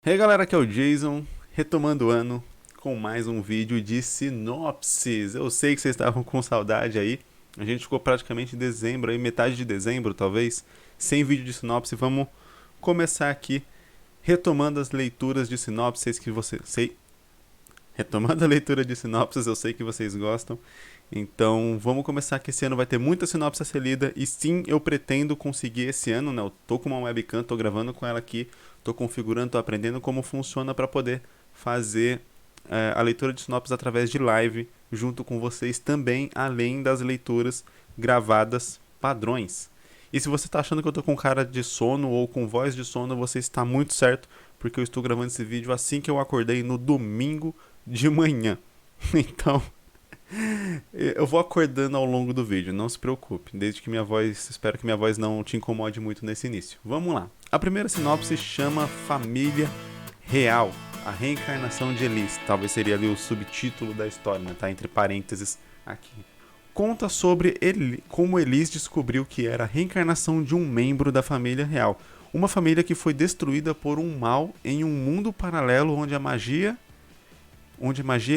E aí galera, aqui é o Jason, retomando o ano com mais um vídeo de sinopses. Eu sei que vocês estavam com saudade aí, a gente ficou praticamente em dezembro, aí metade de dezembro talvez, sem vídeo de sinopse. Vamos começar aqui retomando as leituras de sinopses que você... Retomando a leitura de sinopses, eu sei que vocês gostam. Então vamos começar que esse ano vai ter muita sinopse a ser lida. E sim, eu pretendo conseguir esse ano, né? Eu tô com uma webcam, tô gravando com ela aqui, tô configurando, tô aprendendo como funciona para poder fazer a leitura de sinopses através de live, junto com vocês também, além das leituras gravadas padrões. E se você está achando que eu tô com cara de sono ou com voz de sono, você está muito certo, porque eu estou gravando esse vídeo assim que eu acordei no domingo de manhã. Então, eu vou acordando ao longo do vídeo, não se preocupe. Desde que minha voz, espero que minha voz não te incomode muito nesse início. Vamos lá. A primeira sinopse chama Família Real, a reencarnação de Elis. Talvez seria ali o subtítulo da história, né? Tá entre parênteses aqui. Conta sobre como Elis descobriu que era a reencarnação de um membro da família real. Uma família que foi destruída por um mal em um mundo paralelo onde a magia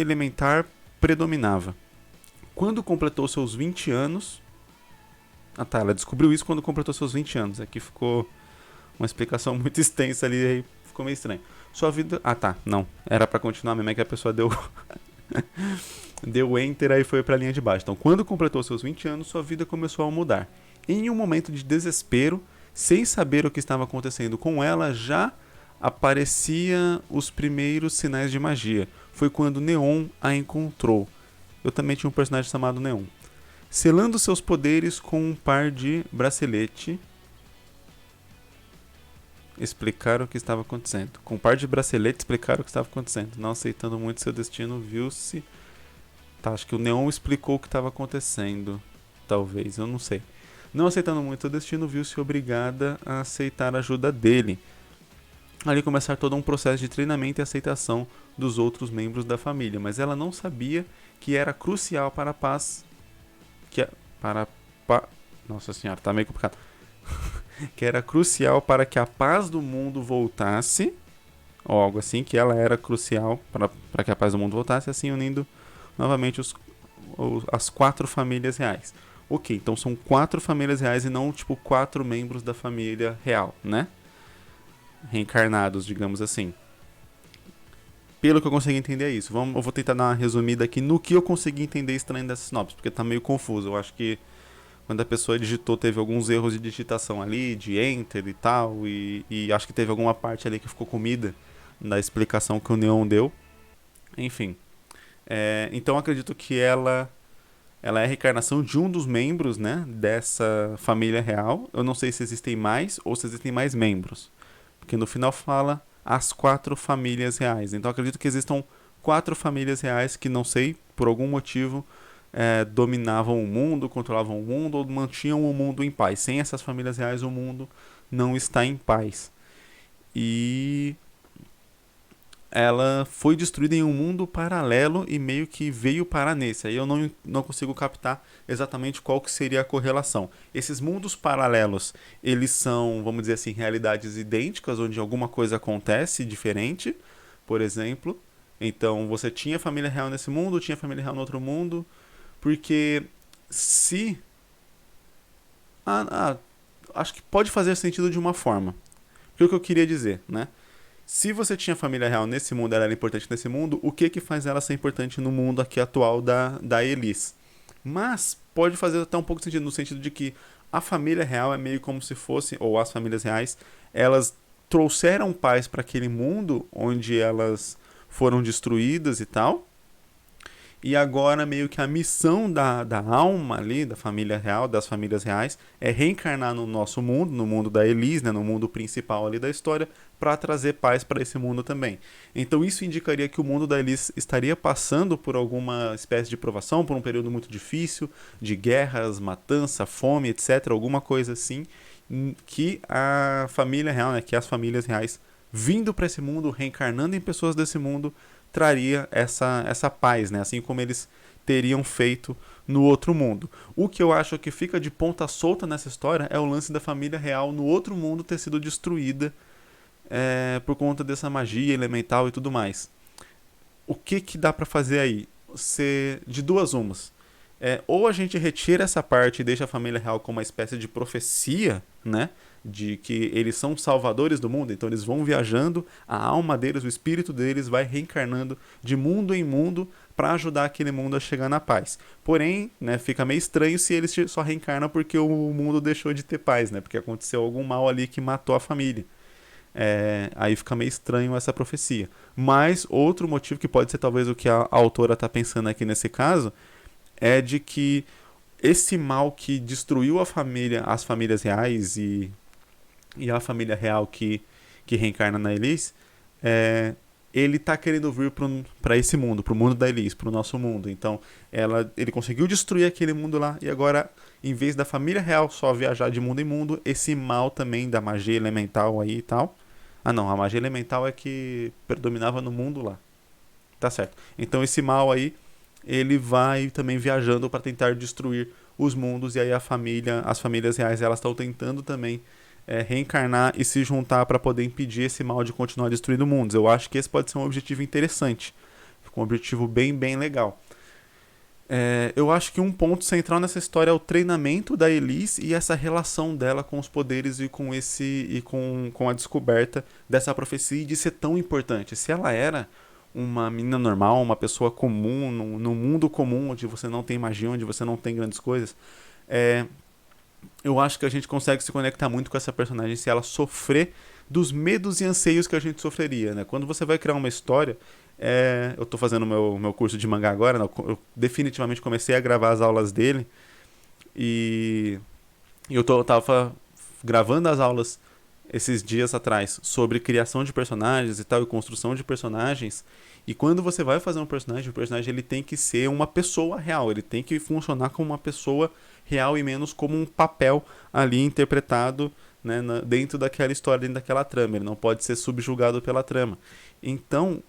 elementar predominava. Quando completou seus 20 anos... Ah tá, ela descobriu isso quando completou seus 20 anos. Aqui ficou uma explicação muito extensa ali, aí ficou meio estranho. Sua vida... Ah tá, não. Era pra continuar mesmo, é que a pessoa deu... deu enter aí foi pra linha de baixo. Então, quando completou seus 20 anos, sua vida começou a mudar. Em um momento de desespero, sem saber o que estava acontecendo com ela, já apareciam os primeiros sinais de magia. Foi quando Neon a encontrou. Eu também tinha um personagem chamado Neon. Selando seus poderes com um par de bracelete, explicaram o que estava acontecendo. Com um par de bracelete, explicaram o que estava acontecendo. Não aceitando muito seu destino, viu-se... Tá, acho que o Neon explicou o que estava acontecendo. Talvez, eu não sei. Não aceitando muito seu destino, viu-se obrigada a aceitar a ajuda dele. Ali começar todo um processo de treinamento e aceitação dos outros membros da família. Mas ela não sabia que era crucial para a paz... Nossa senhora, tá meio complicado. Que era crucial para que a paz do mundo voltasse, ou algo assim, que ela era crucial para que a paz do mundo voltasse, assim unindo novamente as 4 famílias reais. Ok, então são 4 famílias reais e não tipo 4 membros da família real, né? Reencarnados, digamos assim. Pelo que eu consegui entender é isso. Eu vou tentar dar uma resumida aqui no que eu consegui entender estranho dessa sinopse, porque tá meio confuso. Eu acho que quando a pessoa digitou teve alguns erros de digitação ali, de enter e tal, e acho que teve alguma parte ali que ficou comida na explicação que o Neon deu. Enfim. Então acredito que ela é a reencarnação de um dos membros, né, dessa família real. Eu não sei se existem mais ou se existem mais membros, porque no final fala as 4 famílias reais. Então acredito que existam 4 famílias reais que, não sei, por algum motivo dominavam o mundo, controlavam o mundo ou mantinham o mundo em paz. Sem essas famílias reais o mundo não está em paz. E ela foi destruída em um mundo paralelo e meio que veio parar nesse. Aí eu não consigo captar exatamente qual que seria a correlação. Esses mundos paralelos, eles são, vamos dizer assim, realidades idênticas, onde alguma coisa acontece diferente, por exemplo. Então você tinha família real nesse mundo, tinha família real no outro mundo, porque se... acho que pode fazer sentido de uma forma. Porque é o que eu queria dizer, né? Se você tinha família real nesse mundo, ela era importante nesse mundo, o que faz ela ser importante no mundo aqui atual da Elis? Mas pode fazer até um pouco de sentido, no sentido de que a família real é meio como se fosse, ou as famílias reais, elas trouxeram paz para aquele mundo onde elas foram destruídas e tal. E agora meio que a missão da alma ali, da família real, das famílias reais, é reencarnar no nosso mundo, no mundo da Elis, né, no mundo principal ali da história, para trazer paz para esse mundo também. Então isso indicaria que o mundo da Elis estaria passando por alguma espécie de provação, por um período muito difícil, de guerras, matança, fome, etc, alguma coisa assim, que a família real, né, que as famílias reais vindo para esse mundo, reencarnando em pessoas desse mundo, traria essa paz, né? Assim como eles teriam feito no outro mundo. O que eu acho que fica de ponta solta nessa história é o lance da família real no outro mundo ter sido destruída por conta dessa magia elemental e tudo mais. O que dá pra fazer aí? De duas umas. Ou a gente retira essa parte e deixa a família real como uma espécie de profecia, né? De que eles são salvadores do mundo, então eles vão viajando, a alma deles, o espírito deles vai reencarnando de mundo em mundo para ajudar aquele mundo a chegar na paz. Porém, né, fica meio estranho se eles só reencarnam porque o mundo deixou de ter paz, né? Porque aconteceu algum mal ali que matou a família. Aí fica meio estranho essa profecia. Mas outro motivo que pode ser talvez o que a autora está pensando aqui nesse caso é de que esse mal que destruiu as famílias reais e a família real que reencarna na Elise, ele tá querendo vir para esse mundo, pro mundo da Elise, pro nosso mundo. Então, ele conseguiu destruir aquele mundo lá e agora, em vez da família real só viajar de mundo em mundo, esse mal também da magia elemental aí e tal. Ah não, a magia elemental é que predominava no mundo lá. Tá certo. Então esse mal aí, ele vai também viajando para tentar destruir os mundos e aí as famílias reais, elas estão tentando também reencarnar e se juntar para poder impedir esse mal de continuar destruindo mundos. Eu acho que esse pode ser um objetivo interessante, um objetivo bem, bem legal. Eu acho que um ponto central nessa história é o treinamento da Elise e essa relação dela com os poderes e com a descoberta dessa profecia e de ser tão importante. Se ela era uma menina normal, uma pessoa comum, num mundo comum, onde você não tem magia, onde você não tem grandes coisas, eu acho que a gente consegue se conectar muito com essa personagem se ela sofrer dos medos e anseios que a gente sofreria, né? Quando você vai criar uma história, eu tô fazendo meu curso de mangá agora, né? Eu definitivamente comecei a gravar as aulas dele e tava gravando as aulas esses dias atrás sobre criação de personagens e tal, e construção de personagens. E quando você vai fazer um personagem, o personagem ele tem que ser uma pessoa real, ele tem que funcionar como uma pessoa real e menos como um papel ali interpretado, né, dentro daquela história, dentro daquela trama. Ele não pode ser subjugado pela trama. Então,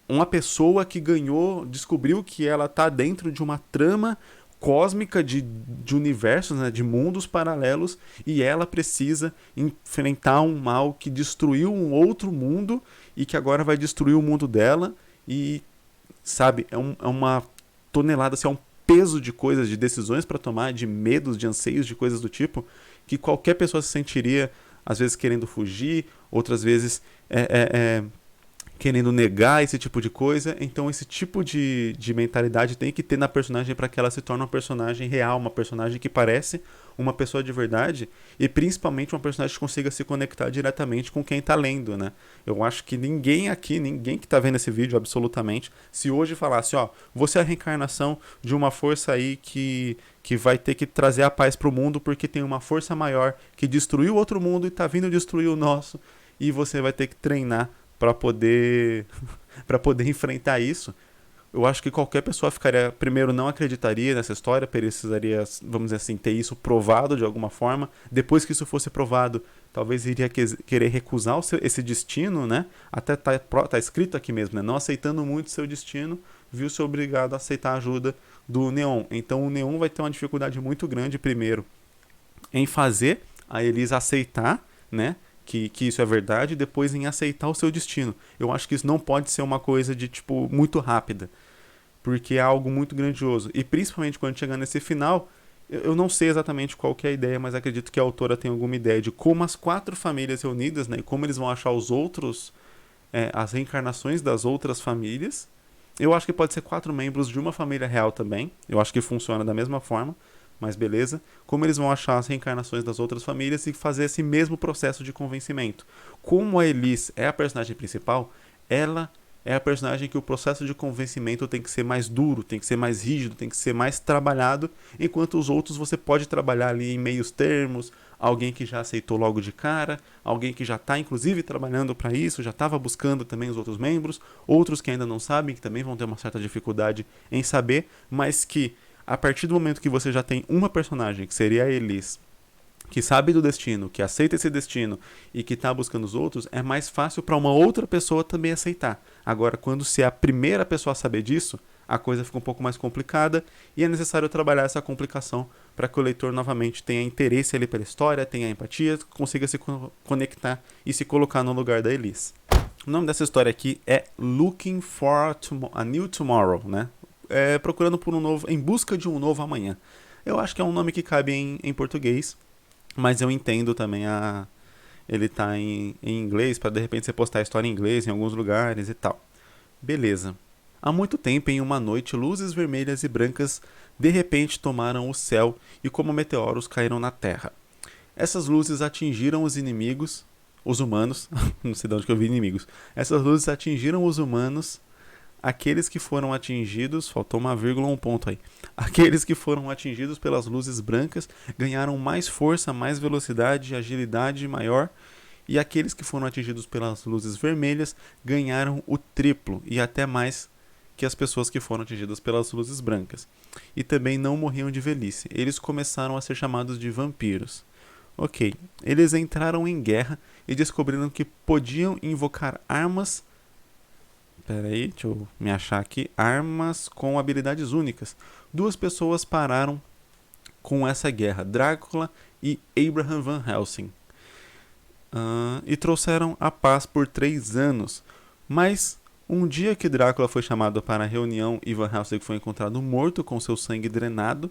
uma pessoa que descobriu que ela está dentro de uma trama cósmica de universos, né, de mundos paralelos, e ela precisa enfrentar um mal que destruiu um outro mundo e que agora vai destruir o mundo dela. E, sabe, é uma tonelada, assim, é um peso de coisas, de decisões para tomar, de medos, de anseios, de coisas do tipo, que qualquer pessoa se sentiria, às vezes querendo fugir, outras vezes querendo negar esse tipo de coisa. Então esse tipo de mentalidade tem que ter na personagem para que ela se torne uma personagem real, uma personagem que parece uma pessoa de verdade e principalmente uma personagem que consiga se conectar diretamente com quem está lendo, né? Eu acho que ninguém que está vendo esse vídeo absolutamente, se hoje falasse, ó, você é a reencarnação de uma força aí que vai ter que trazer a paz para o mundo porque tem uma força maior que destruiu outro mundo e está vindo destruir o nosso e você vai ter que treinar para poder enfrentar isso. Eu acho que qualquer pessoa primeiro não acreditaria nessa história, precisaria, vamos dizer assim, ter isso provado de alguma forma. Depois que isso fosse provado, talvez iria querer recusar esse destino, né? Até tá escrito aqui mesmo, né? Não aceitando muito seu destino, viu-se obrigado a aceitar a ajuda do Neon. Então o Neon vai ter uma dificuldade muito grande, primeiro, em fazer a Elise aceitar, né, que isso é verdade, e depois em aceitar o seu destino. Eu acho que isso não pode ser uma coisa de, tipo, muito rápida, porque é algo muito grandioso. E principalmente quando chegar nesse final, eu não sei exatamente qual que é a ideia, mas acredito que a autora tem alguma ideia de como as 4 famílias reunidas, né, e como eles vão achar os outros, as reencarnações das outras famílias. Eu acho que pode ser 4 membros de uma família real também. Eu acho que funciona da mesma forma. Mas beleza, como eles vão achar as reencarnações das outras famílias e fazer esse mesmo processo de convencimento. Como a Elise é a personagem principal, ela é a personagem que o processo de convencimento tem que ser mais duro, tem que ser mais rígido, tem que ser mais trabalhado, enquanto os outros você pode trabalhar ali em meios termos, alguém que já aceitou logo de cara, alguém que já está inclusive trabalhando para isso, já estava buscando também os outros membros, outros que ainda não sabem, que também vão ter uma certa dificuldade em saber, mas que a partir do momento que você já tem uma personagem, que seria a Elise, que sabe do destino, que aceita esse destino e que está buscando os outros, é mais fácil para uma outra pessoa também aceitar. Agora, quando se é a primeira pessoa a saber disso, a coisa fica um pouco mais complicada e é necessário trabalhar essa complicação para que o leitor novamente tenha interesse ali pela história, tenha empatia, consiga se conectar e se colocar no lugar da Elise. O nome dessa história aqui é Looking for a New Tomorrow, né? Procurando por um novo, em busca de um novo amanhã. Eu acho que é um nome que cabe em português, mas eu entendo também ele tá em inglês, para de repente você postar a história em inglês em alguns lugares e tal. Beleza. Há muito tempo, em uma noite, luzes vermelhas e brancas de repente tomaram o céu e como meteoros caíram na terra. Essas luzes atingiram os inimigos, os humanos, não sei de onde que eu vi inimigos. Essas luzes atingiram os humanos, aqueles que foram atingidos, faltou uma vírgula, um ponto aí. Aqueles que foram atingidos pelas luzes brancas ganharam mais força, mais velocidade, agilidade maior, e aqueles que foram atingidos pelas luzes vermelhas ganharam o triplo e até mais que as pessoas que foram atingidas pelas luzes brancas. E também não morriam de velhice. Eles começaram a ser chamados de vampiros. Ok, eles entraram em guerra e descobriram que podiam invocar armas. Peraí, deixa eu me achar aqui. Armas com habilidades únicas. Duas pessoas pararam com essa guerra, Drácula e Abraham Van Helsing. E trouxeram a paz por 3 anos. Mas um dia que Drácula foi chamado para a reunião e Van Helsing foi encontrado morto com seu sangue drenado.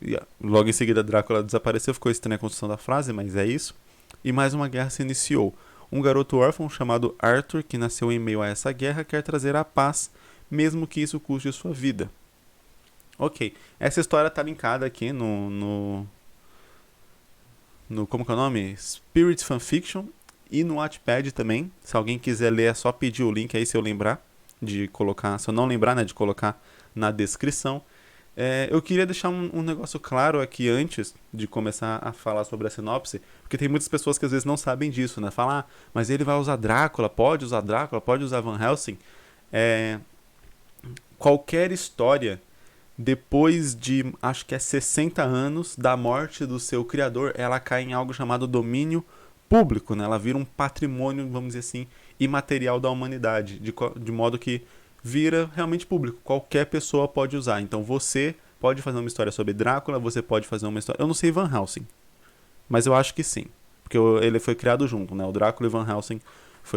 E logo em seguida Drácula desapareceu, ficou estranha a construção da frase, mas é isso. E mais uma guerra se iniciou. Um garoto órfão chamado Arthur, que nasceu em meio a essa guerra, quer trazer a paz, mesmo que isso custe sua vida. Ok, essa história está linkada aqui no como que é o nome? Spirit Fanfiction e no Wattpad também. Se alguém quiser ler, é só pedir o link aí se eu lembrar de colocar, se eu não lembrar, né, de colocar na descrição. Eu queria deixar um negócio claro aqui antes de começar a falar sobre a sinopse, porque tem muitas pessoas que às vezes não sabem disso, né? Falar, mas ele vai usar Drácula, pode usar Van Helsing. Qualquer história, depois de, acho que é 60 anos da morte do seu criador, ela cai em algo chamado domínio público, né? Ela vira um patrimônio, vamos dizer assim, imaterial da humanidade, de modo que vira realmente público. Qualquer pessoa pode usar. Então você pode fazer uma história sobre Drácula, você pode fazer uma história... Eu não sei Van Helsing, mas eu acho que sim. Porque ele foi criado junto, né? O Drácula e Van Helsing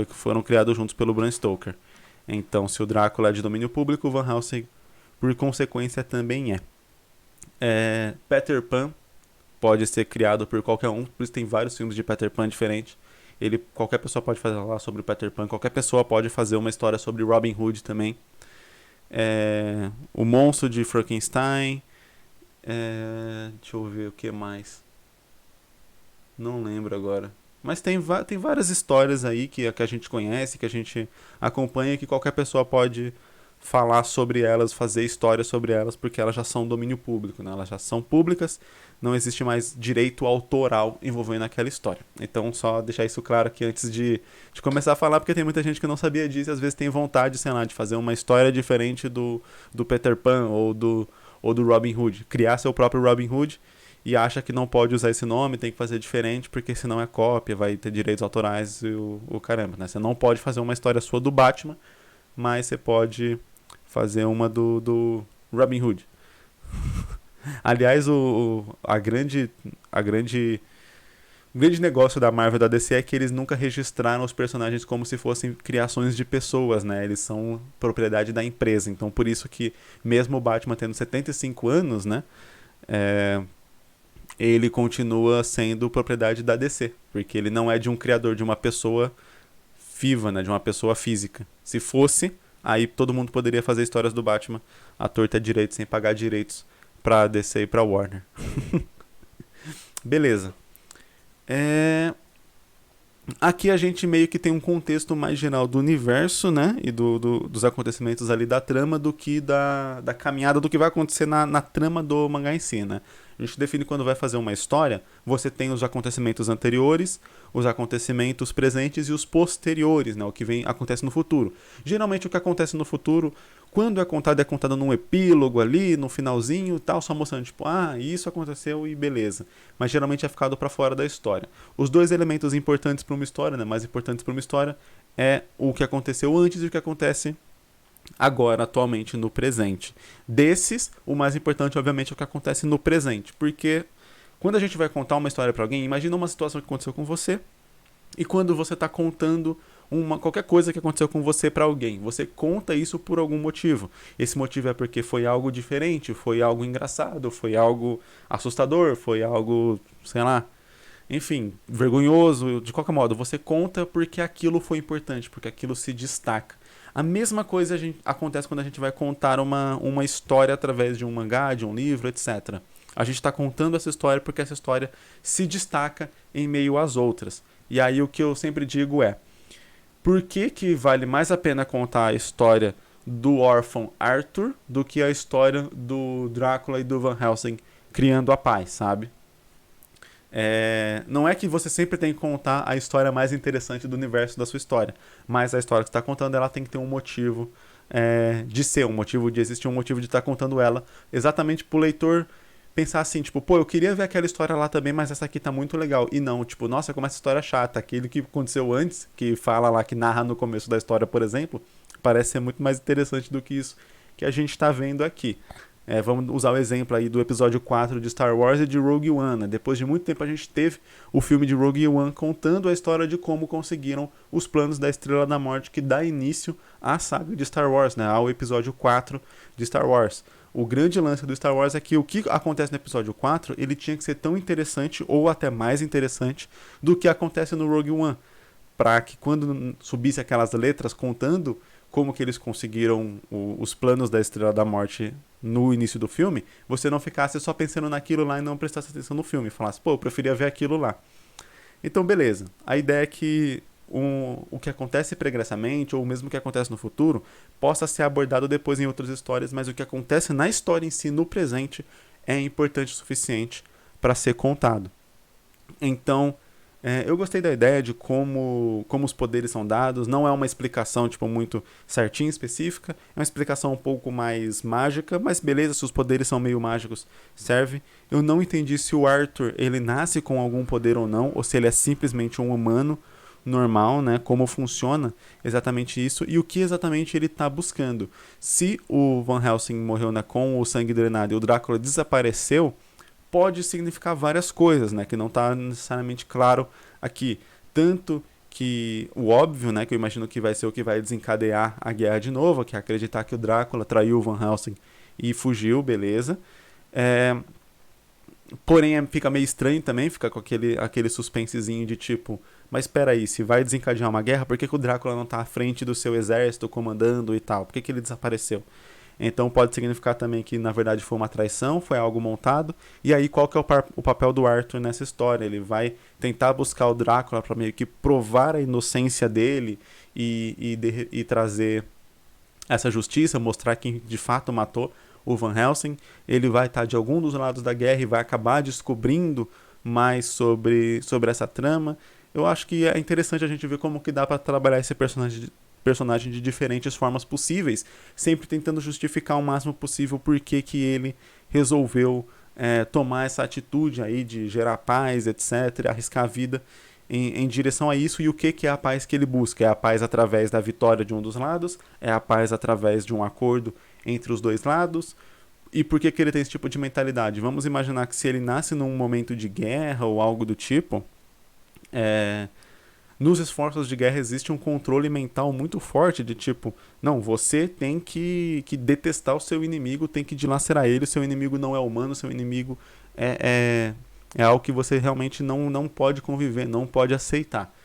foram criados juntos pelo Bram Stoker. Então, se o Drácula é de domínio público, o Van Helsing, por consequência, também é. Peter Pan pode ser criado por qualquer um, por isso tem vários filmes de Peter Pan diferentes. Qualquer pessoa pode fazer lá sobre o Peter Pan, qualquer pessoa pode fazer uma história sobre Robin Hood também. O monstro de Frankenstein. Deixa eu ver o que mais. Não lembro agora. Mas tem várias histórias aí que a gente conhece, que a gente acompanha, que qualquer pessoa pode falar sobre elas, fazer histórias sobre elas, porque elas já são domínio público, né? Elas já são públicas, não existe mais direito autoral envolvendo aquela história. Então, só deixar isso claro aqui antes de começar a falar, porque tem muita gente que não sabia disso e às vezes tem vontade, sei lá, de fazer uma história diferente do Peter Pan ou do Robin Hood, criar seu próprio Robin Hood e acha que não pode usar esse nome, tem que fazer diferente, porque senão é cópia, vai ter direitos autorais e o caramba, né? Você não pode fazer uma história sua do Batman, mas você pode fazer uma do Robin Hood. Aliás, o grande negócio da Marvel e da DC é que eles nunca registraram os personagens como se fossem criações de pessoas, né? Eles são propriedade da empresa. Então, por isso que, mesmo o Batman tendo 75 anos, né? Ele continua sendo propriedade da DC. Porque ele não é de um criador, de uma pessoa viva, né? De uma pessoa física. Se fosse, aí todo mundo poderia fazer histórias do Batman à torta e à direita, sem pagar direitos pra DC e pra Warner. Beleza. Aqui a gente meio que tem um contexto mais geral do universo, né? E dos acontecimentos ali da trama do que da caminhada do que vai acontecer na trama do mangá em si, né? A gente define quando vai fazer uma história, você tem os acontecimentos anteriores, os acontecimentos presentes e os posteriores, né? O que acontece no futuro. Geralmente o que acontece no futuro, quando é contado num epílogo ali, no finalzinho e tal, só mostrando, tipo, isso aconteceu e beleza. Mas geralmente é ficado pra fora da história. Os dois elementos importantes para uma história, né? Mais importantes para uma história, é o que aconteceu antes e o que acontece agora, atualmente, no presente. Desses, o mais importante, obviamente, é o que acontece no presente, porque quando a gente vai contar uma história para alguém, imagina uma situação que aconteceu com você, e quando você está contando qualquer coisa que aconteceu com você para alguém, você conta isso por algum motivo. Esse motivo é porque foi algo diferente, foi algo engraçado, foi algo assustador, foi algo, sei lá, enfim, vergonhoso. De qualquer modo, você conta porque aquilo foi importante, porque aquilo se destaca. A mesma coisa acontece quando a gente vai contar uma história através de um mangá, de um livro, etc. A gente está contando essa história porque essa história se destaca em meio às outras. E aí o que eu sempre digo é: por que vale mais a pena contar a história do órfão Arthur do que a história do Drácula e do Van Helsing criando a paz, sabe? Não é que você sempre tem que contar a história mais interessante do universo da sua história, mas a história que você está contando, ela tem que ter um motivo de ser, um motivo de existir, um motivo de estar contando ela, exatamente pro leitor pensar assim, tipo, pô, eu queria ver aquela história lá também, mas essa aqui tá muito legal. E não, tipo, nossa, como essa história chata. Aquele que aconteceu antes, que fala lá, que narra no começo da história, por exemplo, parece ser muito mais interessante do que isso que a gente tá vendo aqui. Vamos usar o exemplo aí do episódio 4 de Star Wars e de Rogue One, né? Depois de muito tempo a gente teve o filme de Rogue One contando a história de como conseguiram os planos da Estrela da Morte, que dá início à saga de Star Wars, né? Ao episódio 4 de Star Wars. O grande lance do Star Wars é que o que acontece no episódio 4, ele tinha que ser tão interessante ou até mais interessante do que acontece no Rogue One, para que quando subisse aquelas letras contando como que eles conseguiram os planos da Estrela da Morte no início do filme, você não ficasse só pensando naquilo lá e não prestasse atenção no filme, falasse, pô, eu preferia ver aquilo lá. Então, beleza. A ideia é que o que acontece pregressamente, ou mesmo o que acontece no futuro, possa ser abordado depois em outras histórias, mas o que acontece na história em si, no presente, é importante o suficiente para ser contado. Então, eu gostei da ideia de como os poderes são dados. Não é uma explicação tipo, muito certinha, específica. É uma explicação um pouco mais mágica. Mas beleza, se os poderes são meio mágicos, serve. Eu não entendi se o Arthur ele nasce com algum poder ou não. Ou se ele é simplesmente um humano normal, né? Como funciona exatamente isso. E o que exatamente ele está buscando. Se o Van Helsing morreu, né, com o sangue drenado e o Drácula desapareceu, pode significar várias coisas, né, que não está necessariamente claro aqui. Tanto que o óbvio, né, que eu imagino que vai ser o que vai desencadear a guerra de novo, que é acreditar que o Drácula traiu o Van Helsing e fugiu, beleza. Porém, fica meio estranho também, fica com aquele suspensezinho de tipo, mas espera aí, se vai desencadear uma guerra, por que o Drácula não está à frente do seu exército, comandando e tal? Por que ele desapareceu? Então pode significar também que na verdade foi uma traição, foi algo montado. E aí qual que é o papel do Arthur nessa história? Ele vai tentar buscar o Drácula para meio que provar a inocência dele e trazer essa justiça, mostrar quem de fato matou o Van Helsing. Ele vai estar de algum dos lados da guerra e vai acabar descobrindo mais sobre essa trama. Eu acho que é interessante a gente ver como que dá para trabalhar esse personagem de diferentes formas possíveis, sempre tentando justificar o máximo possível por que ele resolveu tomar essa atitude aí de gerar paz, etc., arriscar a vida em direção a isso. E o que é a paz que ele busca? É a paz através da vitória de um dos lados? É a paz através de um acordo entre os dois lados? E por que ele tem esse tipo de mentalidade? Vamos imaginar que se ele nasce num momento de guerra ou algo do tipo, nos esforços de guerra existe um controle mental muito forte de tipo, não, você tem que detestar o seu inimigo, tem que dilacerar ele, o seu inimigo não é humano, o seu inimigo é algo que você realmente não pode conviver, não pode aceitar.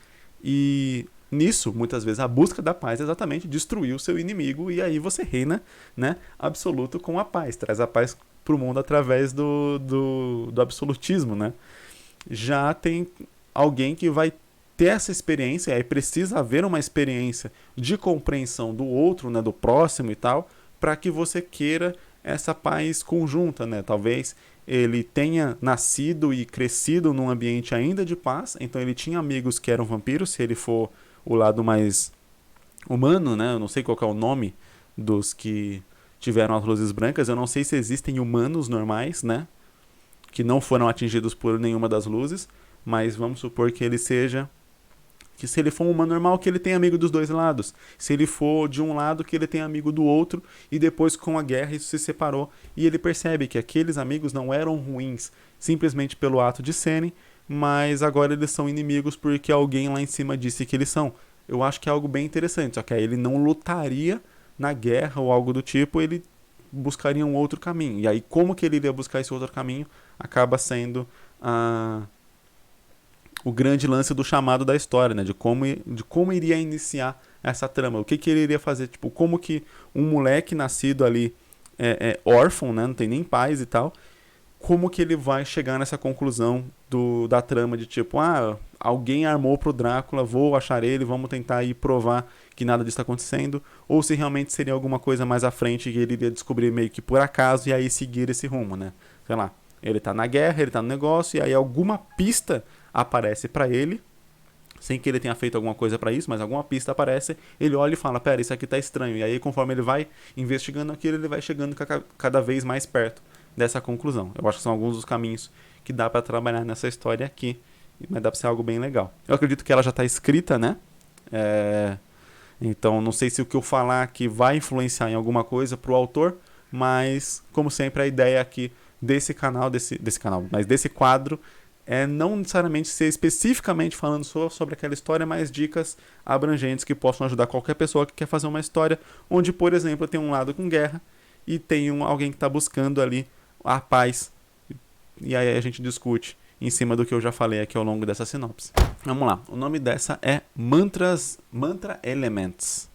E nisso, muitas vezes, a busca da paz é exatamente destruir o seu inimigo e aí você reina, né, absoluto com a paz, traz a paz pro mundo através do absolutismo, né. Já tem alguém que vai ter essa experiência, aí precisa haver uma experiência de compreensão do outro, né, do próximo e tal, para que você queira essa paz conjunta, né? Talvez ele tenha nascido e crescido num ambiente ainda de paz, então ele tinha amigos que eram vampiros, se ele for o lado mais humano, né? Eu não sei qual que é o nome dos que tiveram as luzes brancas, eu não sei se existem humanos normais, né? Que não foram atingidos por nenhuma das luzes, mas vamos supor que ele seja Que se ele for um humano normal, que ele tem amigo dos dois lados. Se ele for de um lado, que ele tem amigo do outro. E depois, com a guerra, isso se separou. E ele percebe que aqueles amigos não eram ruins simplesmente pelo ato de serem, mas agora eles são inimigos porque alguém lá em cima disse que eles são. Eu acho que é algo bem interessante. Só que aí ele não lutaria na guerra ou algo do tipo, ele buscaria um outro caminho. E aí, como que ele iria buscar esse outro caminho, acaba sendo o grande lance do chamado da história, né? De como iria iniciar essa trama. O que ele iria fazer? Tipo, como que um moleque nascido ali órfão, né? Não tem nem pais e tal. Como que ele vai chegar nessa conclusão da trama de tipo, alguém armou pro Drácula, vou achar ele, vamos tentar ir provar que nada disso está acontecendo, ou se realmente seria alguma coisa mais à frente que ele iria descobrir meio que por acaso e aí seguir esse rumo, né? Sei lá, ele tá na guerra, ele tá no negócio e aí alguma pista aparece pra ele, sem que ele tenha feito alguma coisa pra isso, mas alguma pista aparece, ele olha e fala, pera, isso aqui tá estranho, e aí conforme ele vai investigando aquilo, ele vai chegando cada vez mais perto dessa conclusão. Eu acho que são alguns dos caminhos que dá pra trabalhar nessa história aqui, mas dá pra ser algo bem legal. Eu acredito que ela já tá escrita, né? Então não sei se o que eu falar aqui vai influenciar em alguma coisa pro autor, mas como sempre a ideia aqui desse canal, mas desse quadro é não necessariamente ser especificamente falando só sobre aquela história, mas dicas abrangentes que possam ajudar qualquer pessoa que quer fazer uma história onde, por exemplo, tem um lado com guerra e tem alguém que está buscando ali a paz. E aí a gente discute em cima do que eu já falei aqui ao longo dessa sinopse. Vamos lá, o nome dessa é Mantra Elements.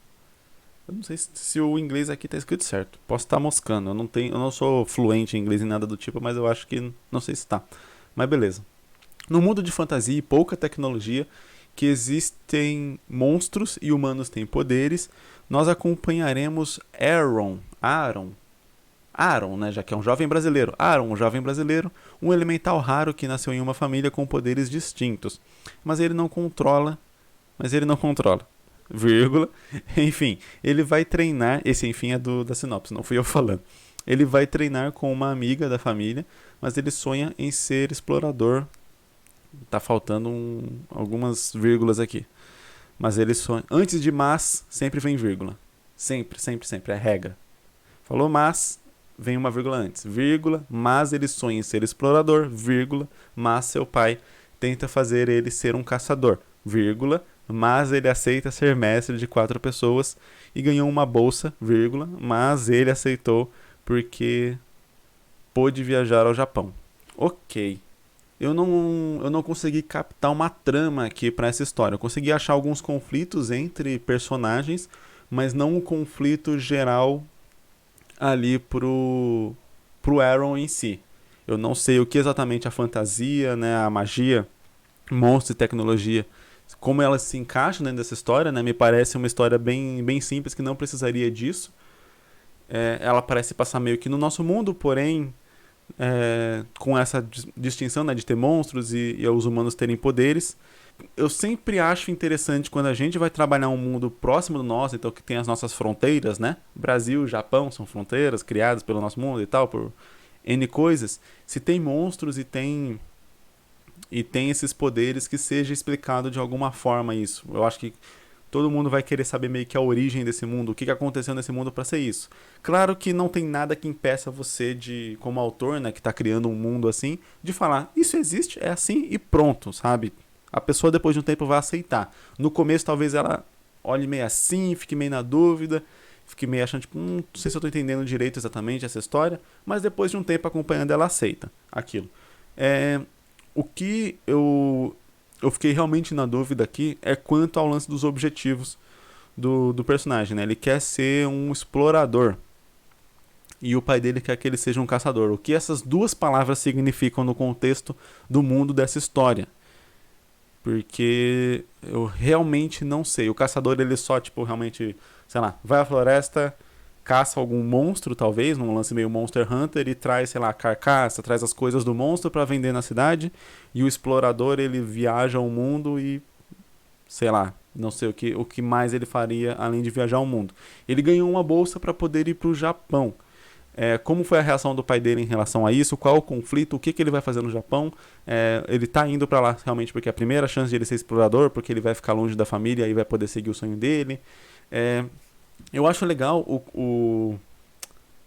Eu não sei se o inglês aqui está escrito certo. Posso estar moscando, eu não sou fluente em inglês nem nada do tipo, mas eu acho que não sei se está. Mas beleza. No mundo de fantasia e pouca tecnologia, que existem monstros e humanos têm poderes, nós acompanharemos Aaron, né, já que é um jovem brasileiro. Aaron, um jovem brasileiro, um elemental raro que nasceu em uma família com poderes distintos. Mas ele não controla, vírgula. Enfim, ele vai treinar, esse enfim é da sinopse, não fui eu falando. Ele vai treinar com uma amiga da família, mas ele sonha em ser explorador. Tá faltando algumas vírgulas aqui. Mas ele sonha. Antes de mas, sempre vem vírgula. Sempre, sempre, sempre. É regra. Falou mas, vem uma vírgula antes. Vírgula, mas ele sonha em ser explorador. Vírgula, mas seu pai tenta fazer ele ser um caçador. Vírgula, mas ele aceita ser mestre de 4 pessoas e ganhou uma bolsa. Vírgula, mas ele aceitou porque pôde viajar ao Japão. Ok. Eu não consegui captar uma trama aqui para essa história. Eu consegui achar alguns conflitos entre personagens, mas não um conflito geral ali pro Aaron em si. Eu não sei o que exatamente a fantasia, né, a magia, monstros e tecnologia, como elas se encaixam dentro dessa história, né? Me parece uma história bem, bem simples que não precisaria disso. Ela parece passar meio que no nosso mundo, porém com essa distinção, né, de ter monstros e os humanos terem poderes. Eu sempre acho interessante quando a gente vai trabalhar um mundo próximo do nosso, então que tem as nossas fronteiras, né? Brasil, Japão são fronteiras criadas pelo nosso mundo e tal, por N coisas. Se tem monstros e tem esses poderes, que seja explicado de alguma forma isso. Eu acho que todo mundo vai querer saber meio que a origem desse mundo, o que aconteceu nesse mundo para ser isso. Claro que não tem nada que impeça você de, como autor, né, que tá criando um mundo assim, de falar, isso existe, é assim e pronto, sabe? A pessoa depois de um tempo vai aceitar. No começo talvez ela olhe meio assim, fique meio na dúvida, fique meio achando, tipo, não sei se eu tô entendendo direito exatamente essa história, mas depois de um tempo acompanhando ela aceita aquilo. O que eu fiquei realmente na dúvida aqui é quanto ao lance dos objetivos do personagem, né? Ele quer ser um explorador e o pai dele quer que ele seja um caçador. O que essas duas palavras significam no contexto do mundo dessa história? Porque eu realmente não sei. O caçador, ele só, tipo, realmente, sei lá, vai à floresta, caça algum monstro, talvez, num lance meio Monster Hunter, e traz, sei lá, carcaça, traz as coisas do monstro pra vender na cidade, e o explorador, ele viaja o mundo e, sei lá, não sei o que mais ele faria além de viajar o mundo. Ele ganhou uma bolsa para poder ir pro Japão. como foi a reação do pai dele em relação a isso, qual o conflito, o que, que ele vai fazer no Japão. Ele tá indo para lá realmente porque é a primeira chance de ele ser explorador, porque ele vai ficar longe da família e vai poder seguir o sonho dele. Eu acho legal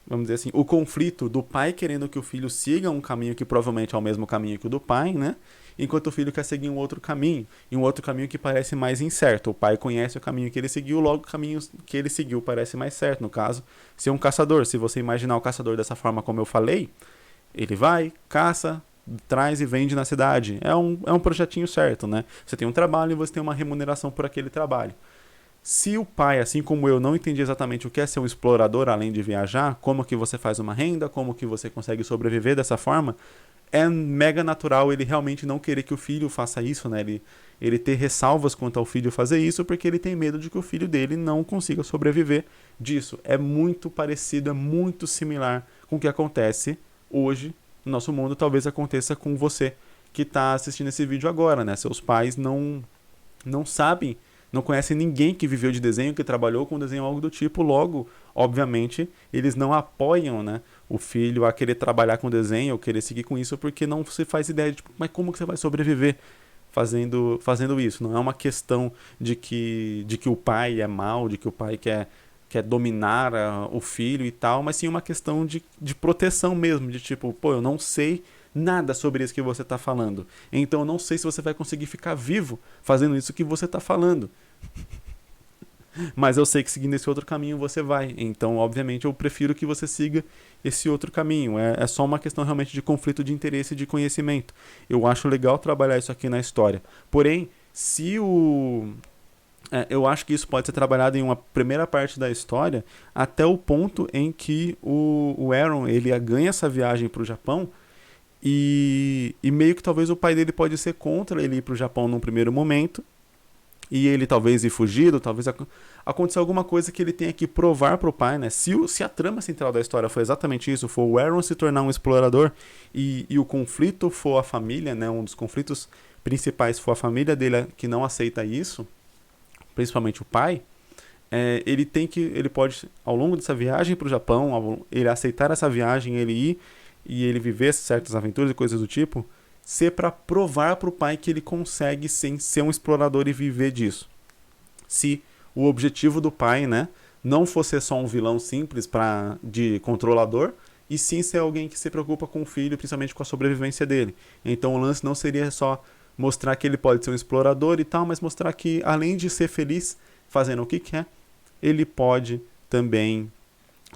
vamos dizer assim, o conflito do pai querendo que o filho siga um caminho que provavelmente é o mesmo caminho que o do pai, né? Enquanto o filho quer seguir um outro caminho, e um outro caminho que parece mais incerto. O pai conhece o caminho que ele seguiu, logo o caminho que ele seguiu parece mais certo. No caso, ser um caçador. Se você imaginar o caçador dessa forma como eu falei, ele vai, caça, traz e vende na cidade. É um projetinho certo, né? Você tem um trabalho e você tem uma remuneração por aquele trabalho. Se o pai, assim como eu, não entendi exatamente o que é ser um explorador além de viajar, como que você faz uma renda, como que você consegue sobreviver dessa forma, é mega natural ele realmente não querer que o filho faça isso, né? Ele ter ressalvas quanto ao filho fazer isso, porque ele tem medo de que o filho dele não consiga sobreviver disso. É muito parecido, é muito similar com o que acontece hoje no nosso mundo, talvez aconteça com você que está assistindo esse vídeo agora, né? Seus pais não sabem, não conhecem ninguém que viveu de desenho, que trabalhou com desenho, algo do tipo, logo, obviamente, eles não apoiam, né, o filho a querer trabalhar com desenho, ou querer seguir com isso, porque não se faz ideia de, tipo, mas como que você vai sobreviver fazendo isso? Não é uma questão de que o pai é mau, de que o pai quer dominar o filho e tal, mas sim uma questão de proteção mesmo, de tipo, pô, eu não sei nada sobre isso que você está falando. Então eu não sei se você vai conseguir ficar vivo fazendo isso que você está falando. Mas eu sei que seguindo esse outro caminho você vai. Então, obviamente, eu prefiro que você siga esse outro caminho. É só uma questão realmente de conflito de interesse e de conhecimento. Eu acho legal trabalhar isso aqui na história. Porém, se eu acho que isso pode ser trabalhado em uma primeira parte da história até o ponto em que o Aaron ele ganha essa viagem para o Japão. E meio que talvez o pai dele pode ser contra ele ir pro Japão num primeiro momento. E ele talvez ir fugido, talvez aconteça alguma coisa que ele tenha que provar pro pai, né? Se a trama central da história for exatamente isso, for o Aaron se tornar um explorador e o conflito for a família, né? Um dos conflitos principais for a família dele que não aceita isso, principalmente o pai, ele pode, ao longo dessa viagem pro Japão, ele aceitar essa viagem, ele ir e ele viver certas aventuras e coisas do tipo, ser para provar para o pai que ele consegue sim ser um explorador e viver disso. Se o objetivo do pai, né, não fosse só um vilão simples de controlador, e sim ser alguém que se preocupa com o filho, principalmente com a sobrevivência dele. Então o lance não seria só mostrar que ele pode ser um explorador e tal, mas mostrar que além de ser feliz fazendo o que quer, ele pode também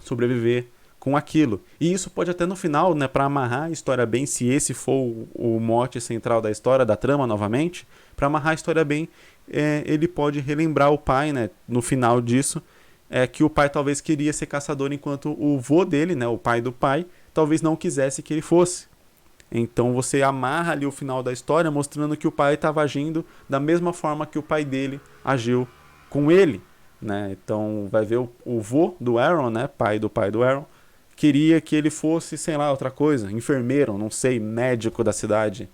sobreviver com aquilo. E isso pode até no final, né, para amarrar a história bem, se esse for o mote central da história, da trama novamente, para amarrar a história bem, ele pode relembrar o pai, né, no final disso, que o pai talvez queria ser caçador enquanto o vô dele, né, o pai do pai, talvez não quisesse que ele fosse. Então você amarra ali o final da história mostrando que o pai estava agindo da mesma forma que o pai dele agiu com ele, né? Então vai ver o vô do Aaron, né, pai do Aaron, queria que ele fosse, sei lá, outra coisa, enfermeiro, não sei, médico da cidade,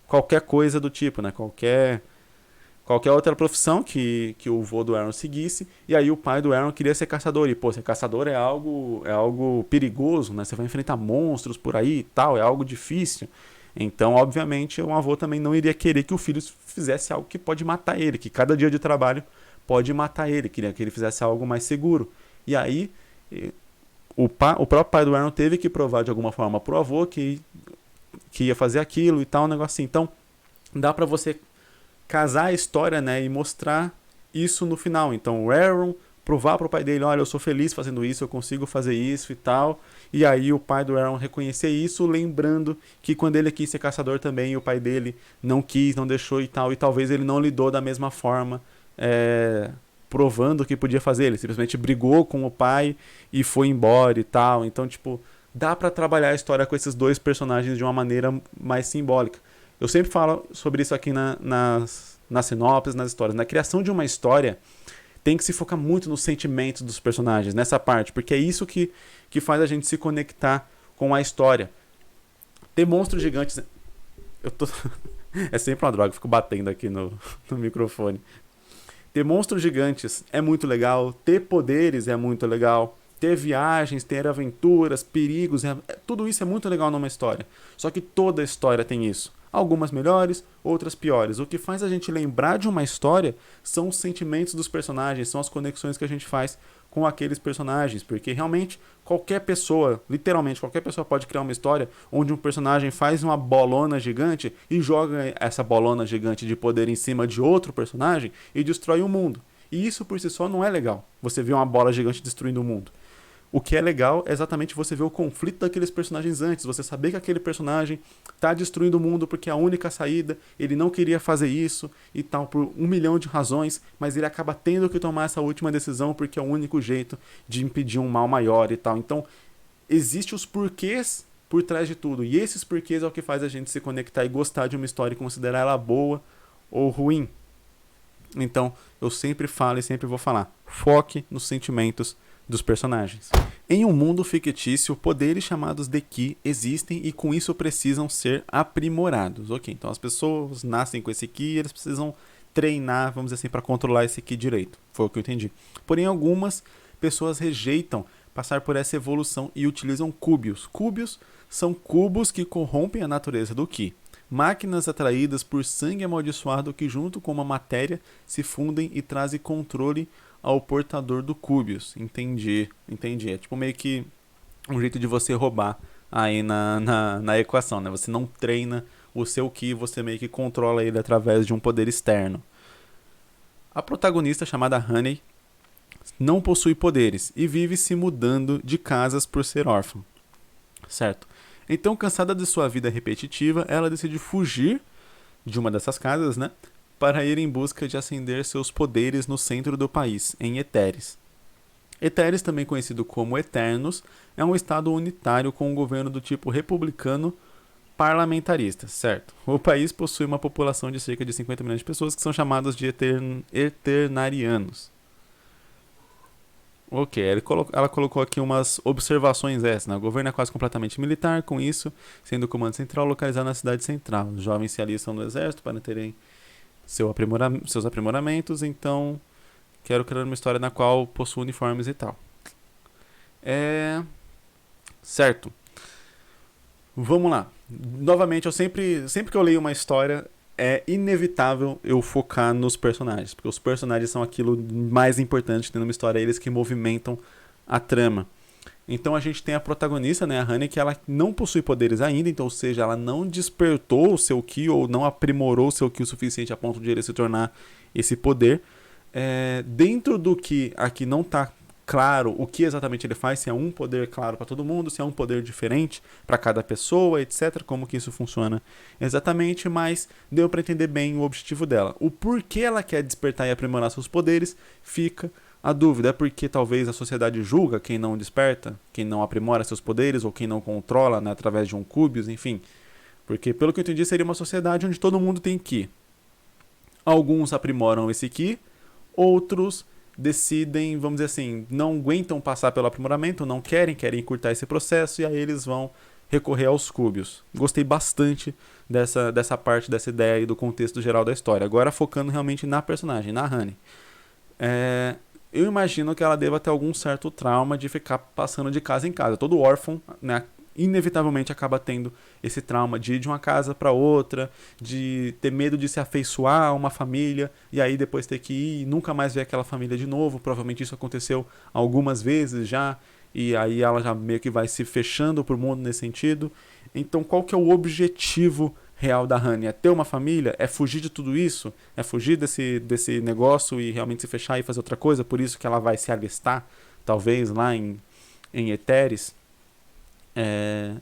qualquer coisa do tipo, né? Qualquer outra profissão que o vô do Aaron seguisse, e aí o pai do Aaron queria ser caçador, e pô, ser caçador é algo perigoso, né? Você vai enfrentar monstros por aí e tal, é algo difícil. Então, obviamente, o avô também não iria querer que o filho fizesse algo que pode matar ele, que cada dia de trabalho pode matar ele, queria que ele fizesse algo mais seguro. E aí o próprio pai do Aaron teve que provar de alguma forma pro avô que ia fazer aquilo e tal, um negócio assim. Então, dá pra você casar a história, né, e mostrar isso no final. Então, o Aaron provar pro pai dele, olha, eu sou feliz fazendo isso, eu consigo fazer isso e tal. E aí o pai do Aaron reconhecer isso, lembrando que quando ele quis ser caçador também, o pai dele não quis, não deixou e tal, e talvez ele não lidou da mesma forma, provando que podia fazer. Ele simplesmente brigou com o pai e foi embora e tal. Então, tipo, dá pra trabalhar a história com esses dois personagens de uma maneira mais simbólica. Eu sempre falo sobre isso aqui nas sinopses, nas histórias. Na criação de uma história, tem que se focar muito nos sentimentos dos personagens, nessa parte, porque é isso que faz a gente se conectar com a história. Ter monstros gigantes... É sempre uma droga, eu fico batendo aqui no microfone. Ter monstros gigantes é muito legal, ter poderes é muito legal, ter viagens, ter aventuras, perigos, tudo isso é muito legal numa história. Só que toda história tem isso. Algumas melhores, outras piores. O que faz a gente lembrar de uma história são os sentimentos dos personagens, são as conexões que a gente faz com aqueles personagens, porque realmente qualquer pessoa, literalmente qualquer pessoa pode criar uma história onde um personagem faz uma bolona gigante e joga essa bolona gigante de poder em cima de outro personagem e destrói o mundo. E isso por si só não é legal, você vê uma bola gigante destruindo o mundo. O que é legal é exatamente você ver o conflito daqueles personagens antes, você saber que aquele personagem está destruindo o mundo porque é a única saída, ele não queria fazer isso e tal, por 1 milhão de razões, mas ele acaba tendo que tomar essa última decisão porque é o único jeito de impedir um mal maior e tal. Então, existem os porquês por trás de tudo, e esses porquês é o que faz a gente se conectar e gostar de uma história e considerar ela boa ou ruim. Então, eu sempre falo e sempre vou falar, foque nos sentimentos dos personagens. Em um mundo fictício, poderes chamados de Ki existem e com isso precisam ser aprimorados. Ok, então as pessoas nascem com esse Ki e eles precisam treinar, vamos dizer assim, para controlar esse Ki direito. Foi o que eu entendi. Porém, algumas pessoas rejeitam passar por essa evolução e utilizam cúbios. Cúbios são cubos que corrompem a natureza do Ki. Máquinas atraídas por sangue amaldiçoado que junto com uma matéria se fundem e trazem controle ao portador do Cúbios. Entendi. É tipo meio que um jeito de você roubar aí na equação, né? Você não treina o seu Ki, você meio que controla ele através de um poder externo. A protagonista, chamada Honey, não possui poderes e vive se mudando de casas por ser órfã. Certo? Então, cansada de sua vida repetitiva, ela decide fugir de uma dessas casas, né? Para ir em busca de acender seus poderes no centro do país, em Eteres. Eteres, também conhecido como Eternos, é um estado unitário com um governo do tipo republicano parlamentarista, certo? O país possui uma população de cerca de 50 milhões de pessoas que são chamados de Eternarianos. Ok, ela colocou aqui umas observações essas, né? O governo é quase completamente militar, com isso, sendo o comando central localizado na cidade central. Os jovens se alistam no exército para terem seus aprimoramentos, então quero criar uma história na qual possua uniformes e tal. Certo. Vamos lá. Novamente, sempre que eu leio uma história, é inevitável eu focar nos personagens, porque os personagens são aquilo mais importante dentro de uma história, eles que movimentam a trama. Então a gente tem a protagonista, né, a Honey, que ela não possui poderes ainda, então, ou seja, ela não despertou o seu Ki ou não aprimorou o seu Ki o suficiente a ponto de ele se tornar esse poder. Dentro do que aqui não está claro o que exatamente ele faz, se é um poder claro para todo mundo, se é um poder diferente para cada pessoa, etc, como que isso funciona exatamente, mas deu para entender bem o objetivo dela. O porquê ela quer despertar e aprimorar seus poderes, fica a dúvida. É porque talvez a sociedade julga quem não desperta, quem não aprimora seus poderes, ou quem não controla, né, através de um Cúbios, enfim. Porque, pelo que eu entendi, seria uma sociedade onde todo mundo tem Ki. Alguns aprimoram esse Ki, outros decidem, vamos dizer assim, não aguentam passar pelo aprimoramento, não querem encurtar esse processo, e aí eles vão recorrer aos Cúbios. Gostei bastante dessa parte, dessa ideia e do contexto geral da história. Agora focando realmente na personagem, na Honey. Eu imagino que ela deva ter algum certo trauma de ficar passando de casa em casa. Todo órfão, né, inevitavelmente acaba tendo esse trauma de ir de uma casa para outra, de ter medo de se afeiçoar a uma família e aí depois ter que ir e nunca mais ver aquela família de novo. Provavelmente isso aconteceu algumas vezes já, e aí ela já meio que vai se fechando pro mundo nesse sentido. Então, qual que é o objetivo real da Honey? É ter uma família? É fugir de tudo isso? É fugir desse negócio e realmente se fechar e fazer outra coisa? Por isso que ela vai se alistar, talvez, lá em Eteres?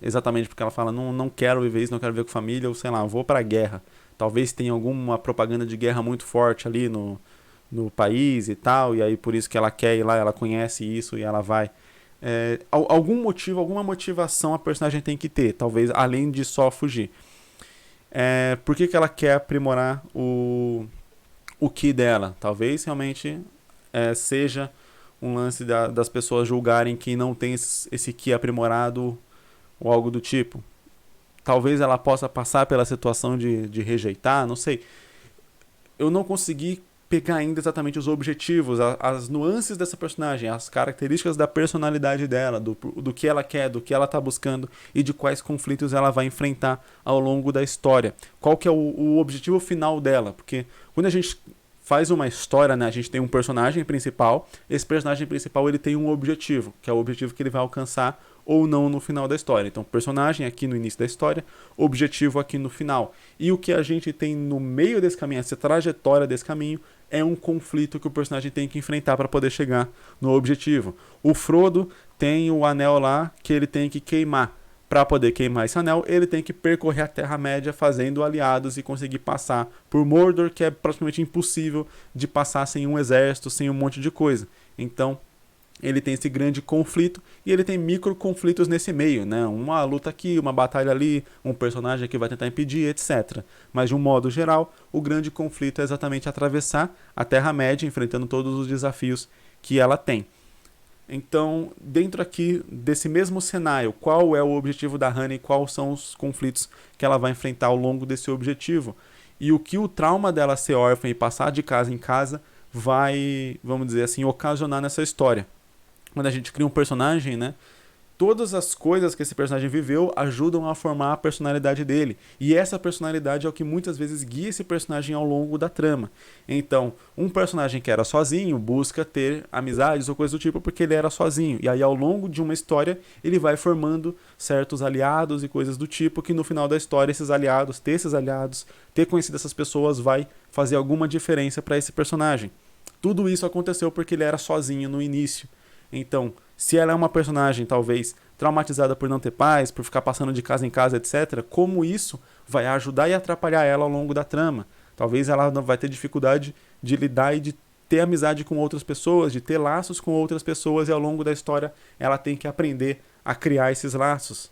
Exatamente porque ela fala, não quero viver isso, não quero viver com família, ou sei lá, vou pra guerra. Talvez tenha alguma propaganda de guerra muito forte ali no país e tal, e aí por isso que ela quer ir lá, ela conhece isso e ela vai. Algum motivo, alguma motivação a personagem tem que ter, talvez além de só fugir. Por que ela quer aprimorar o Ki dela? Talvez realmente seja um lance das pessoas julgarem que não tem esse Ki aprimorado ou algo do tipo. Talvez ela possa passar pela situação de rejeitar, não sei. Eu não consegui pegar ainda exatamente os objetivos, as nuances dessa personagem, as características da personalidade dela, do que ela quer, do que ela está buscando e de quais conflitos ela vai enfrentar ao longo da história. Qual que é o objetivo final dela, porque quando a gente faz uma história, né, a gente tem um personagem principal, esse personagem principal ele tem um objetivo, que é o objetivo que ele vai alcançar ou não no final da história. Então, personagem aqui no início da história, objetivo aqui no final. E o que a gente tem no meio desse caminho, essa trajetória desse caminho, é um conflito que o personagem tem que enfrentar para poder chegar no objetivo. O Frodo tem o anel lá que ele tem que queimar. Para poder queimar esse anel, ele tem que percorrer a Terra-média fazendo aliados e conseguir passar por Mordor, que é praticamente impossível de passar sem um exército, sem um monte de coisa. Então, ele tem esse grande conflito e ele tem micro conflitos nesse meio, né? Uma luta aqui, uma batalha ali, um personagem que vai tentar impedir, etc. Mas de um modo geral, o grande conflito é exatamente atravessar a Terra-média, enfrentando todos os desafios que ela tem. Então, dentro aqui desse mesmo cenário, qual é o objetivo da Honey, quais são os conflitos que ela vai enfrentar ao longo desse objetivo e o que o trauma dela ser órfã e passar de casa em casa vai, vamos dizer assim, ocasionar nessa história. Quando a gente cria um personagem, né, todas as coisas que esse personagem viveu ajudam a formar a personalidade dele. E essa personalidade é o que muitas vezes guia esse personagem ao longo da trama. Então, um personagem que era sozinho busca ter amizades ou coisa do tipo porque ele era sozinho. E aí, ao longo de uma história, ele vai formando certos aliados e coisas do tipo que no final da história, esses aliados, ter conhecido essas pessoas vai fazer alguma diferença para esse personagem. Tudo isso aconteceu porque ele era sozinho no início. Então, se ela é uma personagem, talvez, traumatizada por não ter pais, por ficar passando de casa em casa, etc., como isso vai ajudar e atrapalhar ela ao longo da trama? Talvez ela não vai ter dificuldade de lidar e de ter amizade com outras pessoas, de ter laços com outras pessoas, e ao longo da história ela tem que aprender a criar esses laços.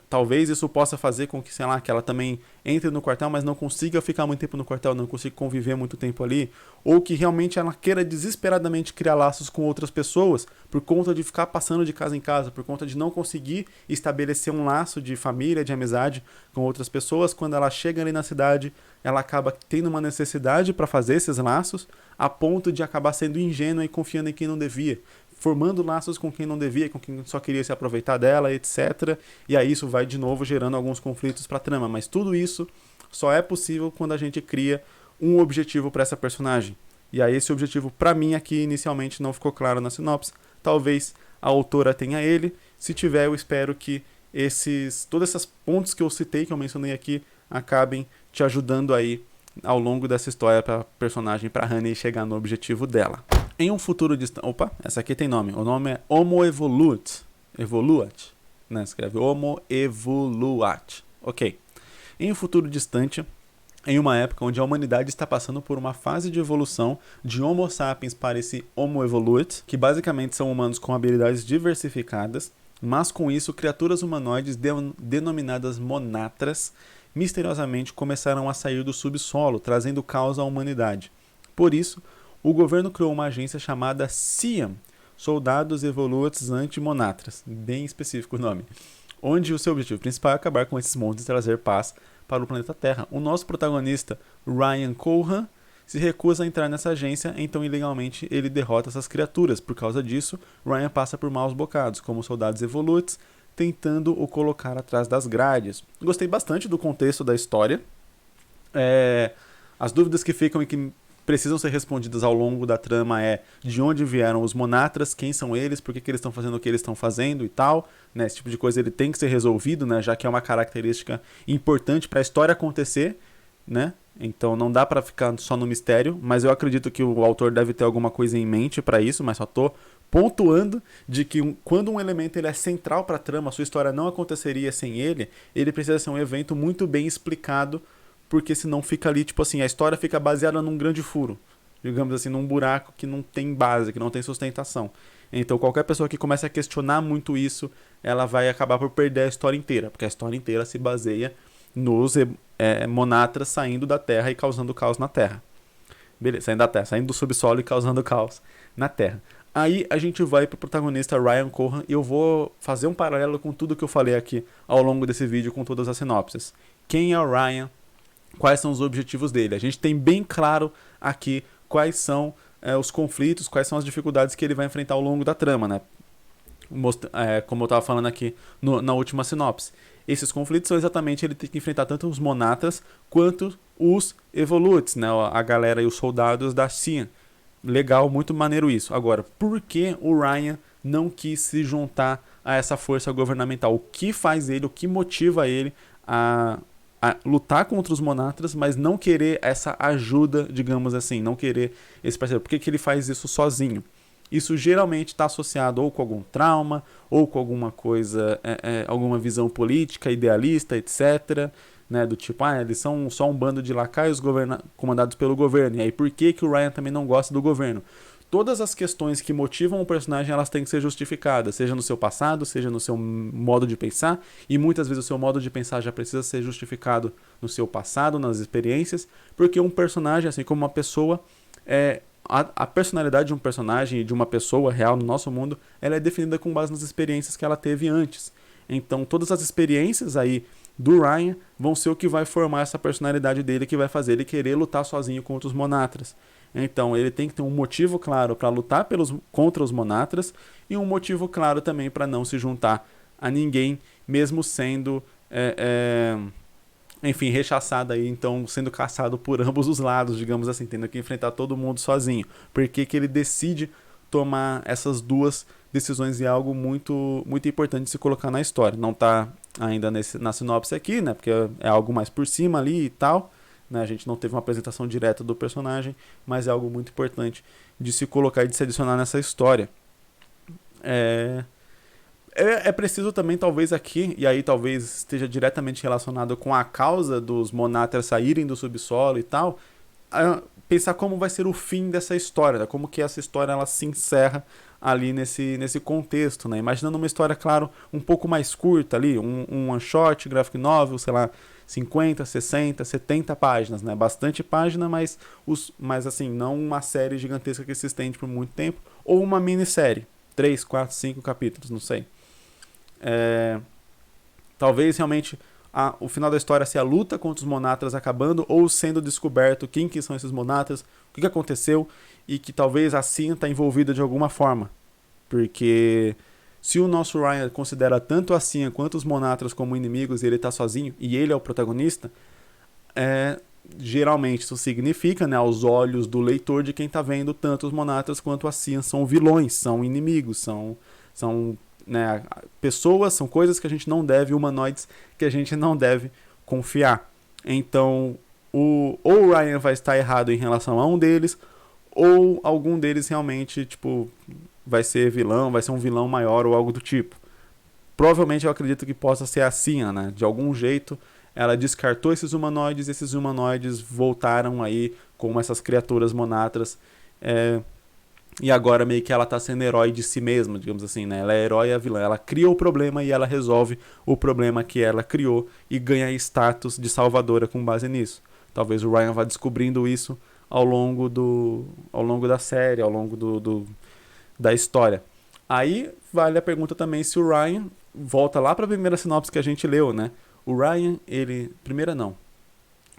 Talvez isso possa fazer com que, sei lá, que ela também entre no quartel, mas não consiga ficar muito tempo no quartel, não consiga conviver muito tempo ali, ou que realmente ela queira desesperadamente criar laços com outras pessoas por conta de ficar passando de casa em casa, por conta de não conseguir estabelecer um laço de família, de amizade com outras pessoas. Quando ela chega ali na cidade, ela acaba tendo uma necessidade para fazer esses laços, a ponto de acabar sendo ingênua e confiando em quem não devia, formando laços com quem não devia, com quem só queria se aproveitar dela, etc. E aí isso vai de novo gerando alguns conflitos para a trama. Mas tudo isso só é possível quando a gente cria um objetivo para essa personagem. E aí esse objetivo, para mim, aqui inicialmente não ficou claro na sinopse. Talvez a autora tenha ele. Se tiver, eu espero que todos esses pontos que eu citei, que eu mencionei aqui, acabem te ajudando aí ao longo dessa história para a personagem, para a Honey chegar no objetivo dela. Em um futuro distante... Opa, essa aqui tem nome. O nome é Homo Evoluat. Evoluat. Né? Escreve Homo Evoluat. Ok. Em um futuro distante, em uma época onde a humanidade está passando por uma fase de evolução de Homo sapiens para esse Homo Evoluat, que basicamente são humanos com habilidades diversificadas, mas com isso criaturas humanoides denominadas monatras misteriosamente começaram a sair do subsolo, trazendo caos à humanidade. Por isso, o governo criou uma agência chamada SIAM, Soldados Evolutos Anti-Monatras, bem específico o nome, onde o seu objetivo principal é acabar com esses monstros e trazer paz para o planeta Terra. O nosso protagonista, Ryan Cohan, se recusa a entrar nessa agência, então ilegalmente ele derrota essas criaturas. Por causa disso, Ryan passa por maus bocados, como soldados evolutos, tentando o colocar atrás das grades. Gostei bastante do contexto da história. As dúvidas que ficam e que precisam ser respondidas ao longo da trama é de onde vieram os monatras, quem são eles, por que eles estão fazendo o que eles estão fazendo e tal, né? Esse tipo de coisa ele tem que ser resolvido, né? Já que é uma característica importante para a história acontecer, né? Então não dá para ficar só no mistério, mas eu acredito que o autor deve ter alguma coisa em mente para isso, mas só tô pontuando de que quando um elemento ele é central para a trama, a sua história não aconteceria sem ele, ele precisa ser um evento muito bem explicado, porque senão fica ali, tipo assim, a história fica baseada num grande furo, digamos assim, num buraco que não tem base, que não tem sustentação. Então qualquer pessoa que comece a questionar muito isso, ela vai acabar por perder a história inteira, porque a história inteira se baseia nos monatras saindo da Terra e causando caos na Terra. Beleza, saindo da Terra, saindo do subsolo e causando caos na Terra. Aí a gente vai pro protagonista Ryan Cohan e eu vou fazer um paralelo com tudo que eu falei aqui ao longo desse vídeo com todas as sinopses. Quem é o Ryan? quais são os objetivos dele. A gente tem bem claro aqui quais são os conflitos, quais são as dificuldades que ele vai enfrentar ao longo da trama, né? Como eu estava falando aqui na última sinopse. Esses conflitos são exatamente ele tem que enfrentar tanto os Monatras quanto os Evolutes, né? A galera e os soldados da Cian. Legal, muito maneiro isso. Agora, por que o Ryan não quis se juntar a essa força governamental? O que faz ele, o que motiva ele a lutar contra os Monatras, mas não querer essa ajuda, digamos assim, não querer esse parceiro? Por que ele faz isso sozinho? Isso geralmente está associado ou com algum trauma, ou com alguma coisa, alguma visão política, idealista, etc. Né, do tipo, eles são só um bando de lacaios comandados pelo governo. E aí, por que o Ryan também não gosta do governo? Todas as questões que motivam o personagem, elas têm que ser justificadas, seja no seu passado, seja no seu modo de pensar, e muitas vezes o seu modo de pensar já precisa ser justificado no seu passado, nas experiências, porque um personagem, assim como uma pessoa, a personalidade de um personagem e de uma pessoa real no nosso mundo, ela é definida com base nas experiências que ela teve antes. Então, todas as experiências aí do Ryan vão ser o que vai formar essa personalidade dele, que vai fazer ele querer lutar sozinho contra os Monatras. Então, ele tem que ter um motivo claro para lutar contra os Monatras e um motivo claro também para não se juntar a ninguém, mesmo sendo, enfim, rechaçado aí, então sendo caçado por ambos os lados, digamos assim, tendo que enfrentar todo mundo sozinho. Por que ele decide tomar essas duas decisões? E é algo muito, muito importante de se colocar na história. Não está ainda na sinopse aqui, né? Porque é algo mais por cima ali e tal. Né? A gente não teve uma apresentação direta do personagem, mas é algo muito importante de se colocar e de se adicionar nessa história. É preciso também, talvez aqui, e aí talvez esteja diretamente relacionado com a causa dos Monatras saírem do subsolo e tal, pensar como vai ser o fim dessa história, né? Como que essa história ela se encerra ali nesse contexto, né? Imaginando uma história, claro, um pouco mais curta ali, um one shot, graphic novel, sei lá, 50, 60, 70 páginas, né? Bastante página, mas assim, não uma série gigantesca que se estende por muito tempo, ou uma minissérie, 3, 4, 5 capítulos, não sei. Talvez realmente o final da história seja a luta contra os Monatras acabando, ou sendo descoberto quem que são esses Monatras, o que aconteceu, e que talvez a Cian está envolvida de alguma forma. Porque se o nosso Ryan considera tanto a Cian quanto os Monatras como inimigos e ele está sozinho, e ele é o protagonista, geralmente isso significa, né, aos olhos do leitor, de quem está vendo, tanto os Monatras quanto a Cian são vilões, são inimigos, são né, pessoas, são coisas que a gente não deve, humanoides que a gente não deve confiar. Então, ou o Ryan vai estar errado em relação a um deles, ou algum deles realmente, tipo, vai ser vilão, vai ser um vilão maior ou algo do tipo. Provavelmente eu acredito que possa ser a Cian, né? De algum jeito, ela descartou esses humanoides voltaram aí como essas criaturas Monatras, e agora meio que ela tá sendo herói de si mesma, digamos assim, né? Ela é herói e a vilã. Ela cria o problema e ela resolve o problema que ela criou e ganha status de salvadora com base nisso. Talvez o Ryan vá descobrindo isso ao longo da série, ao longo da história. Aí vale a pergunta também se o Ryan volta lá para a primeira sinopse que a gente leu, né? O Ryan, ele... Primeira não.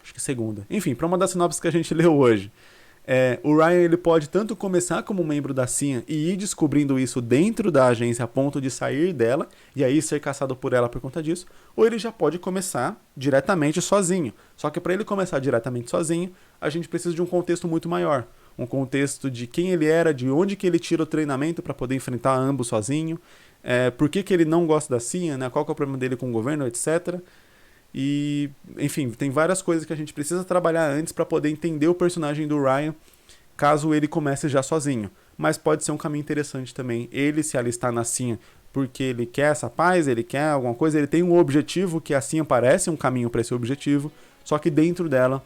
Acho que segunda. Enfim, para uma das sinopses que a gente leu hoje. O Ryan ele pode tanto começar como membro da Cian e ir descobrindo isso dentro da agência a ponto de sair dela e aí ser caçado por ela por conta disso, ou ele já pode começar diretamente sozinho. Só que para ele começar diretamente sozinho, a gente precisa de um contexto muito maior. Um contexto de quem ele era, de onde que ele tira o treinamento para poder enfrentar ambos sozinho, por que ele não gosta da Cian, né? Qual que é o problema dele com o governo, etc. E, enfim, tem várias coisas que a gente precisa trabalhar antes para poder entender o personagem do Ryan, caso ele comece já sozinho. Mas pode ser um caminho interessante também ele se alistar na Cian porque ele quer essa paz, ele quer alguma coisa, ele tem um objetivo que a Cian parece um caminho para esse objetivo, só que dentro dela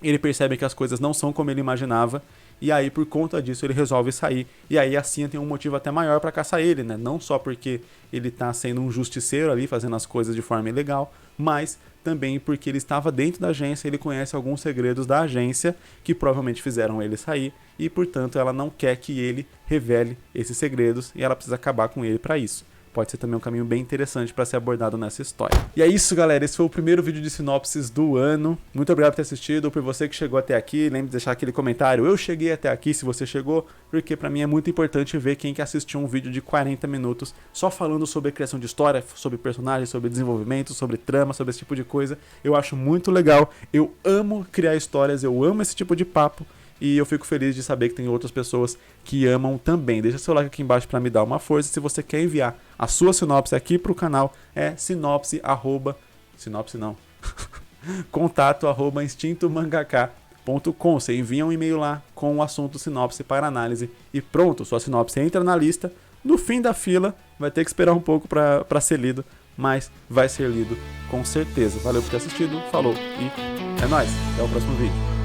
ele percebe que as coisas não são como ele imaginava, e aí por conta disso ele resolve sair, e aí a Cian tem um motivo até maior para caçar ele, né? Não só porque ele tá sendo um justiceiro ali, fazendo as coisas de forma ilegal, mas também porque ele estava dentro da agência, ele conhece alguns segredos da agência que provavelmente fizeram ele sair, e portanto ela não quer que ele revele esses segredos, e ela precisa acabar com ele para isso. pode ser também um caminho bem interessante para ser abordado nessa história. E é isso, galera, esse foi o primeiro vídeo de sinopses do ano. Muito obrigado por ter assistido, por você que chegou até aqui, lembre de deixar aquele comentário, eu cheguei até aqui, se você chegou, porque para mim é muito importante ver quem que assistiu um vídeo de 40 minutos só falando sobre criação de história, sobre personagens, sobre desenvolvimento, sobre trama, sobre esse tipo de coisa. Eu acho muito legal, eu amo criar histórias, eu amo esse tipo de papo. E eu fico feliz de saber que tem outras pessoas que amam também. Deixa seu like aqui embaixo para me dar uma força. Se você quer enviar a sua sinopse aqui para o canal, é contato@instintomangaka.com. Você envia um e-mail lá com o assunto sinopse para análise e pronto, sua sinopse entra na lista. No fim da fila, vai ter que esperar um pouco para ser lido, mas vai ser lido com certeza. Valeu por ter assistido, falou e é nóis. Até o próximo vídeo.